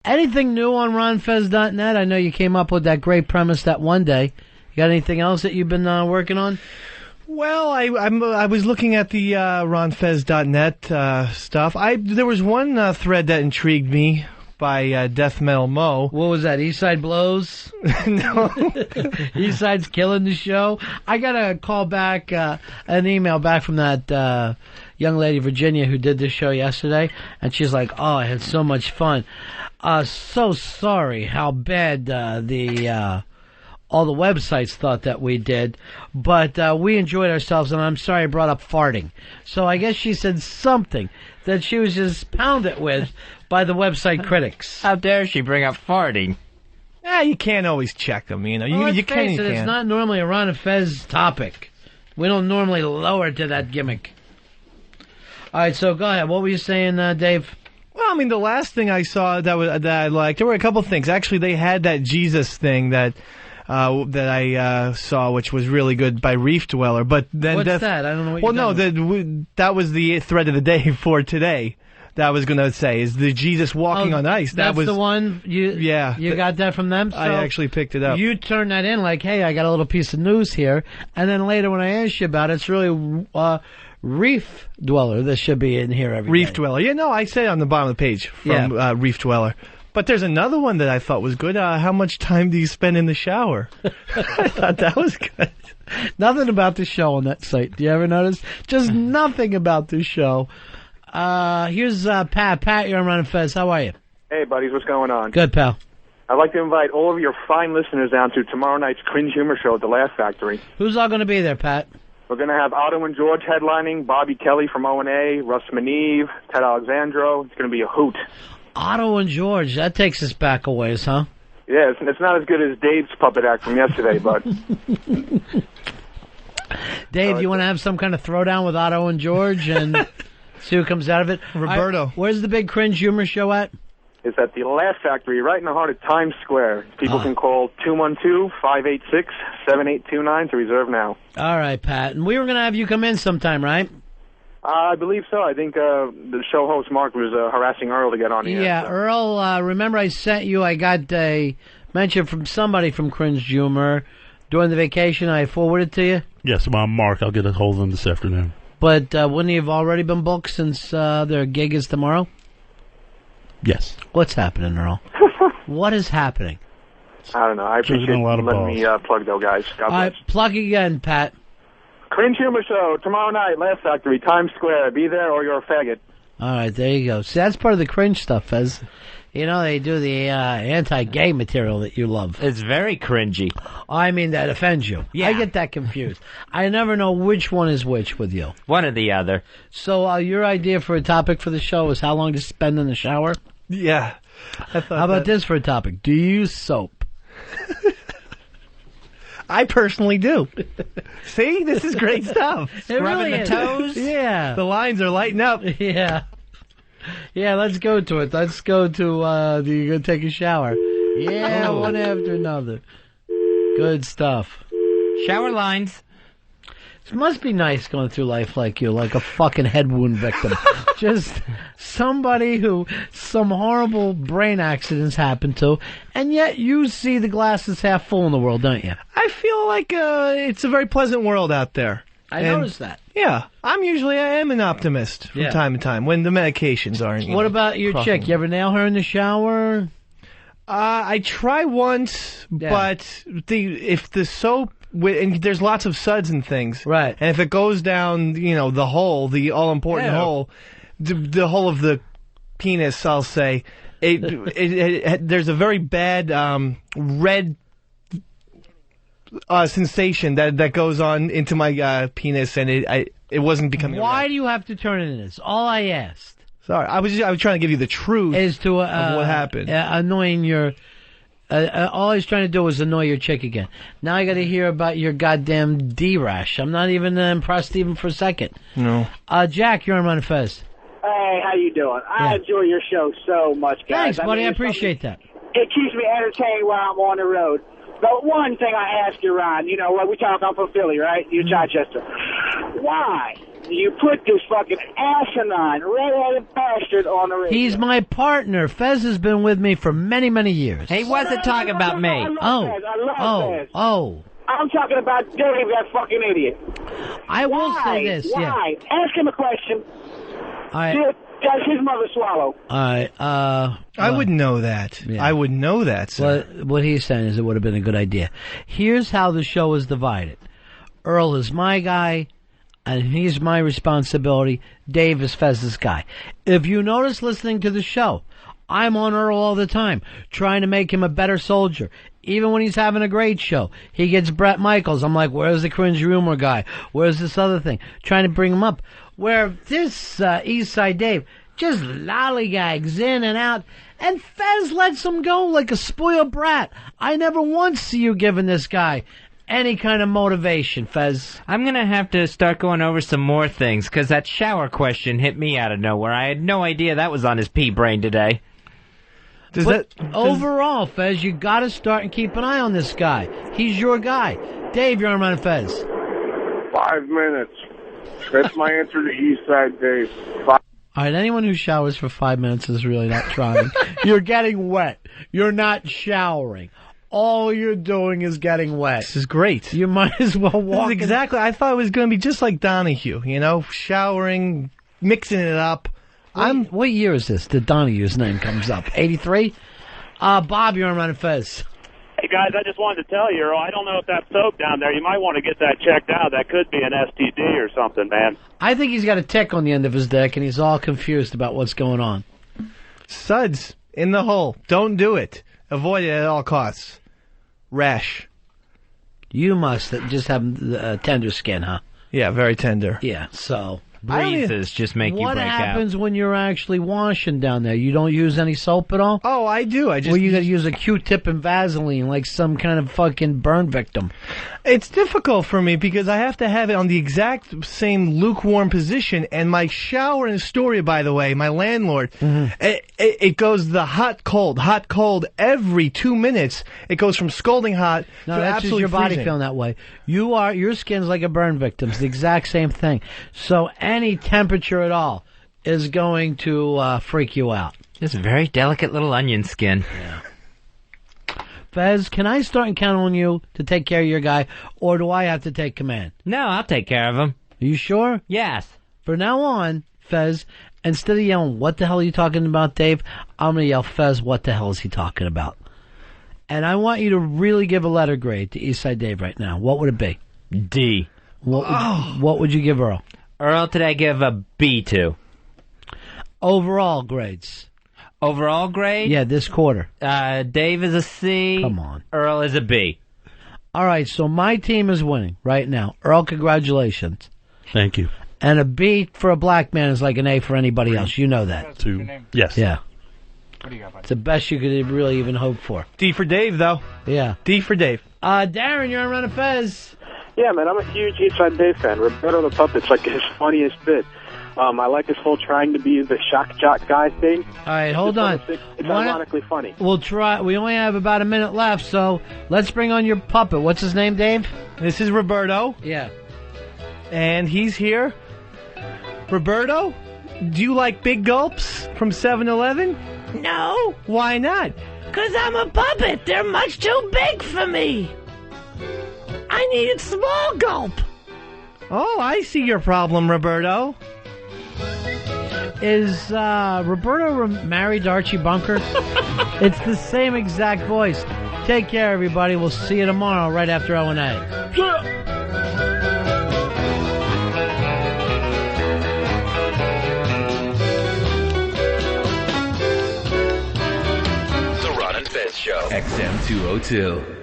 Anything new on ronfez.net? I know you came up with that great premise that one day. You got anything else that you've been working on? Well, I was looking at the ronfez.net stuff. There was one thread that intrigued me by Death Metal Mo. What was that? Eastside Blows? No. Eastside's killing the show. I got a call back, an email back from that young lady, Virginia, who did this show yesterday, and she's like, "Oh, I had so much fun. So sorry how bad all the websites thought that we did, but we enjoyed ourselves, and I'm sorry I brought up farting." So I guess she said something that she was just pounded with by the website critics. How dare she bring up farting? Yeah, you can't always check them, you know. Well, You can. It's not normally a Ron Fez topic. We don't normally lower to that gimmick. All right, so go ahead. What were you saying, Dave? Well, I mean, the last thing I saw that I liked, there were a couple things. Actually, they had that Jesus thing that I saw, which was really good by Reef Dweller. But then what's that? I don't know what that was the thread of the day for today. That I was going to say is the Jesus walking on ice. That's the one. You got that from them. So I actually picked it up. You turned that in like, hey, I got a little piece of news here, and then later when I asked you about it, it's really Reef Dweller. This should be in here every Reef day. Dweller. Yeah, no, I said it on the bottom of the page from Reef Dweller. But there's another one that I thought was good. How much time do you spend in the shower? I thought that was good. Nothing about the show on that site. Do you ever notice? Just nothing about the show. Here's Pat. Pat, you're on Ron Fez. How are you? Hey, buddies. What's going on? Good, pal. I'd like to invite all of your fine listeners down to tomorrow night's Cringe Humor Show at the Laugh Factory. Who's all going to be there, Pat? We're going to have Otto and George headlining, Bobby Kelly from O&A, Russ Maneve, Ted Alexandro. It's going to be a hoot. Otto and George. That takes us back a ways, huh? Yeah, it's not as good as Dave's puppet act from yesterday, but... Dave, you want to have some kind of throwdown with Otto and George and see who comes out of it? Roberto. Where's the big Cringe Humor Show at? It's at the Laugh Factory, right in the heart of Times Square. People can call 212-586-7829 to reserve now. All right, Pat. And we were going to have you come in sometime, right? I believe so. I think the show host, Mark, was harassing Earl to get on here. Yeah, so. Earl, remember I sent you, I got a mention from somebody from Cringe Humor during the vacation. I forwarded to you? Yes, Mark. I'll get a hold of him this afternoon. But wouldn't he have already been booked since their gig is tomorrow? Yes. What's happening, Earl? What is happening? I don't know. I appreciate you letting me plug, though, guys. God bless. Plug again, Pat. Cringe Humor Show, tomorrow night, Laugh Factory, Times Square. Be there or you're a faggot. All right, there you go. See, that's part of the cringe stuff, Fez. You know, they do the anti-gay material that you love. It's very cringy. I mean, that offends you. Yeah. I get that confused. I never know which one is which with you. One or the other. So your idea for a topic for the show is how long to spend in the shower? Yeah. How about this for a topic? Do you use soap? I personally do. See? This is great stuff. It really the is. toes? Yeah. The lines are lighting up. Yeah. Yeah, let's go to it. Let's go to, do you go take a shower? Yeah, one after another. Good stuff. Shower lines. It must be nice going through life like you, like a fucking head wound victim. Just somebody who some horrible brain accidents happen to, and yet you see the glass is half full in the world, don't you? I feel like it's a very pleasant world out there. I noticed that. Yeah. I am an optimist from time to time when the medications aren't. What about your chick? You ever nail her in the shower? I try once, but if the soap... And there's lots of suds and things. Right. And if it goes down, the hole, the all-important hole, the hole of the penis, I'll say, there's a very bad red sensation that goes on into my penis, and it wasn't becoming Why do you have to turn it in? It's all I asked. Sorry, I was trying to give you the truth of what happened. Annoying your... all he's trying to do is annoy your chick again. Now I got to hear about your goddamn D-rash. I'm not even impressed even for a second. No. Jack, you're on Ron Fez. Hey, how you doing? I enjoy your show so much, guys. Thanks, buddy. I appreciate that. It keeps me entertained while I'm on the road. But one thing I ask you, Ron, we talk, I'm from Philly, right? You're Chichester. Why you put this fucking asinine, red-headed bastard on the radio. He's my partner. Fez has been with me for many, many years. He wasn't talking about me. I love Fez. Oh. I'm talking about Dave, that fucking idiot. I will say this, Why? Ask him a question. All right. Does his mother swallow? All right. I would know that. Yeah. I would know that, sir. What he's saying is it would have been a good idea. Here's how the show is divided. Earl is my guy, and he's my responsibility. Dave is Fez's guy. If you notice listening to the show, I'm on Earl all the time, trying to make him a better soldier. Even when he's having a great show, he gets Brett Michaels. I'm like, where's the cringe rumor guy? Where's this other thing? Trying to bring him up. Where this East Side Dave just lollygags in and out, and Fez lets him go like a spoiled brat. I never once see you giving this guy any kind of motivation, Fez. I'm going to have to start going over some more things, because that shower question hit me out of nowhere. I had no idea that was on his pea brain today. Overall, Fez, you got to start and keep an eye on this guy. He's your guy. Dave, you're on Ron Fez. 5 minutes. That's my answer to East Side Dave. All right, anyone who showers for 5 minutes is really not trying. You're getting wet. You're not showering. All you're doing is getting wet. This is great. You might as well walk. Exactly. I thought it was going to be just like Donahue, showering, mixing it up. What year is this? The Donahue's name comes up. 83? Bob, you're on Ron Fez. Hey, guys, I just wanted to tell you, Earl, I don't know if that soap down there, you might want to get that checked out. That could be an STD or something, man. I think he's got a tick on the end of his dick, and he's all confused about what's going on. Suds in the hole. Don't do it. Avoid it at all costs. Rash. You must just have tender skin, huh? Yeah, very tender. Yeah, so... Breezes just make you break out. What happens when you're actually washing down there? You don't use any soap at all? Oh, I do. Well, you gotta use a Q-tip and Vaseline like some kind of fucking burn victim. It's difficult for me because I have to have it on the exact same lukewarm position, and my shower in Astoria, by the way, my landlord, it goes the hot, cold every 2 minutes. It goes from scalding hot no, to that's absolutely just your body freezing. feeling that way. Your skin's like a burn victim. It's the exact same thing. So any temperature at all is going to freak you out. Just very delicate little onion skin. Yeah. Fez, can I start and count on you to take care of your guy, or do I have to take command? No, I'll take care of him. Are you sure? Yes. From now on, Fez, instead of yelling, what the hell are you talking about, Dave? I'm going to yell, Fez, what the hell is he talking about? And I want you to really give a letter grade to Eastside Dave right now. What would it be? D. What would you give Earl? Earl, today I give a B to. Overall grades. Overall grade? Yeah, this quarter. Dave is a C. Come on. Earl is a B. All right, so my team is winning right now. Earl, congratulations. Thank you. And a B for a black man is like an A for anybody else. You know that. Yes. Yeah. What do you got, buddy? It's the best you could really even hope for. D for Dave, though. Yeah. D for Dave. Darren, you're on Run a Fez. Yeah, man, I'm a huge Eastside Dave fan. Roberto the Puppet's like his funniest bit. I like his whole trying to be the shock jock guy thing. All right, hold on. It's ironically funny. We'll try. We only have about a minute left, so let's bring on your puppet. What's his name, Dave? This is Roberto, Yeah. and he's here. Roberto, do you like big gulps from 7-Eleven? No, Why not? because I'm a puppet. They're much too big for me. I needed small gulp. Oh, I see your problem, Roberto. Is Roberto married to Archie Bunker? It's the same exact voice. Take care, everybody. We'll see you tomorrow right after O&A. The Ron and Fez Show. XM 202.